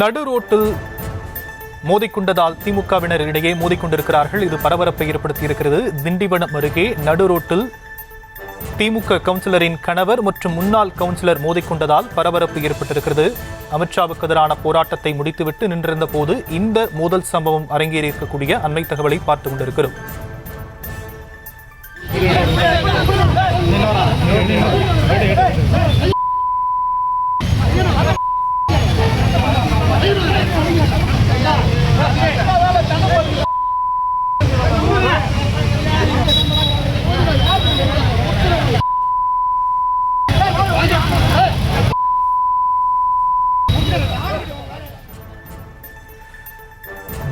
நடு ரோட்டில் மோதிக்கொண்டதால் திமுகவினர் இடையே மோதிக்கொண்டிருக்கிறார்கள். இது பரபரப்பை ஏற்படுத்தியிருக்கிறது. திண்டிவனம் அருகே நடு ரோட்டில் திமுக கவுன்சிலரின் கணவர் மற்றும் முன்னாள் கவுன்சிலர் மோதிக்கொண்டதால் பரபரப்பு ஏற்பட்டிருக்கிறது. அமித்ஷாவுக்கு எதிரான போராட்டத்தை முடித்துவிட்டு நின்றிருந்த போது இந்த மோதல் சம்பவம் அரங்கேறியிருக்கக்கூடிய அண்மை தகவலை பார்த்துக் கொண்டிருக்கிறோம்.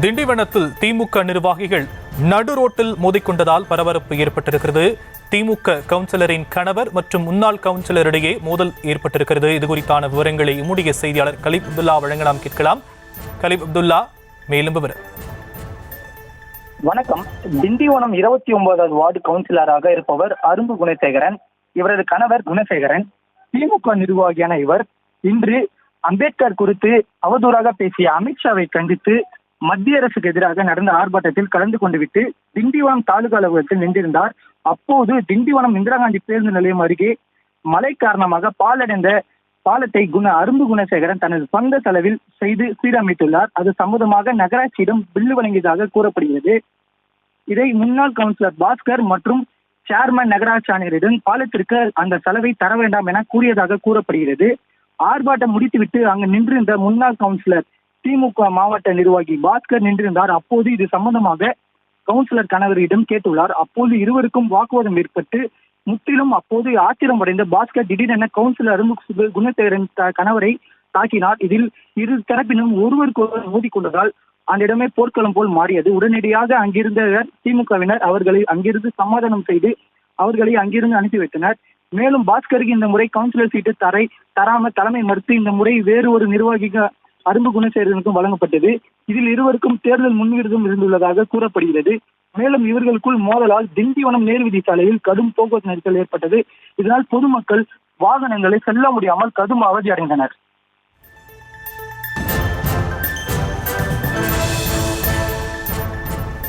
திண்டிவனத்தில் திமுக நிர்வாகிகள் நடு ரோட்டில் மோதிக்கொண்டதால் பரபரப்பு ஏற்பட்டிருக்கிறது. திமுக கவுன்சிலரின் கணவர் மற்றும் முன்னாள் கவுன்சிலரிடையே மோதல் ஏற்பட்டிருக்கிறது. இது குறித்தான விவரங்களை நம்முடைய செய்தியாளர் கலீப் அப்துல்லா வழங்கலாம், கேட்கலாம். கலீப் அப்துல்லா, மேலும் விவரம். வணக்கம். திண்டிவனம் 29வது வார்டு கவுன்சிலராக இருப்பவர் அரும்பு குணசேகரன். இவரது கணவர் குணசேகரன். திமுக நிர்வாகியான இவர் இன்று அம்பேத்கர் குறித்து அவதூறாக பேசிய அமித்ஷாவை கண்டித்து மத்திய அரசுக்கு எதிராக நடந்த ஆர்ப்பாட்டத்தில் கலந்து கொண்டு விட்டு திண்டிவனம் தாலுகா அலுவலகத்தில் நின்றிருந்தார். அப்போது திண்டிவனம் இந்திரா காந்தி பேருந்து நிலையம் அருகே மழை காரணமாக பாலடைந்த பாலத்தை அரும்பு குணசேகரன் தனது சொந்த செலவில் செய்து சீரமைத்துள்ளார். அது சம்பந்தமாக நகராட்சியிடம் பில்லு வழங்கியதாக கூறப்படுகிறது. இதை முன்னாள் கவுன்சிலர் பாஸ்கர் மற்றும் சேர்மன் நகராட்சி ஆணையரிடம் பாலத்திற்கு அந்த செலவை தர வேண்டாம் என கூறியதாக கூறப்படுகிறது. ஆர்ப்பாட்டம் முடித்துவிட்டு அங்கு நின்றிருந்த முன்னாள் கவுன்சிலர் திமுக மாவட்ட நிர்வாகி பாஸ்கர் நின்றிருந்தார். அப்போது இது சம்பந்தமாக கவுன்சிலர் கணவரிடம் கேட்டுள்ளார். அப்போது இருவருக்கும் வாக்குவாதம் ஏற்பட்டு முற்றிலும் அப்போது ஆத்திரமடைந்த பாஸ்கர் திடீரென கவுன்சிலர் அரும்பு குணசேகரன் கணவரை தாக்கினார். இதில் இரு தரப்பினும் ஒருவருக்கு மோதிக்கொண்டதால் அந்த இடமே போர்க்களம் போல் மாறியது. உடனடியாக அங்கிருந்த திமுகவினர் அவர்களை அங்கிருந்து சமாதானம் செய்து அவர்களை அங்கிருந்து அனுப்பி வைத்தனர். மேலும் பாஸ்கருக்கு இந்த முறை கவுன்சிலர் சீட்டு தராமல் தலைமை மறுத்து இந்த முறை வேறு ஒரு நிர்வாகிக்கு அரும்பு குணசேகரனுக்கும் வழங்கப்பட்டது. இதில் இருவருக்கும் தேர்தல் முன்விரோதம் இருந்துள்ளதாக கூறப்படுகிறது. மேலும் இவர்களுக்குள் மோதலால் திண்டிவனம் நேர்வீதி சாலையில் கடும் போக்குவரத்து நெரிசல் ஏற்பட்டது. இதனால் பொதுமக்கள் வாகனங்களை செல்ல முடியாமல் கடும் அவதி அடைந்தனர்.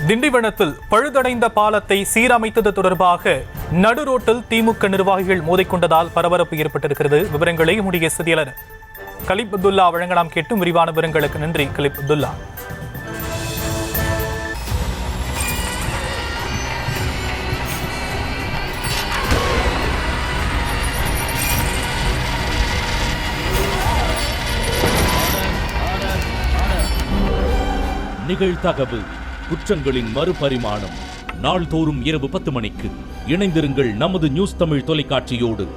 திண்டிவனத்தில் பழுதடைந்த பாலத்தை சீரமைத்தது தொடர்பாக நடு ரோட்டில் திமுக நிர்வாகிகள் மோதிக்கொண்டதால் பரபரப்பு ஏற்பட்டிருக்கிறது. விவரங்களை நம்முடைய செய்தியாளர் கலீப் அப்துல்லா வழங்கலாம், கேட்டும் விரிவான விவரங்களுக்கு நன்றி கலீப் அப்துல்லா. நிகழ்தகவு குற்றங்களின் மறுபரிமாணம். நாள்தோறும் இரவு 10 மணிக்கு இணைந்திருங்கள் நமது நியூஸ் தமிழ் தொலைக்காட்சியோடு.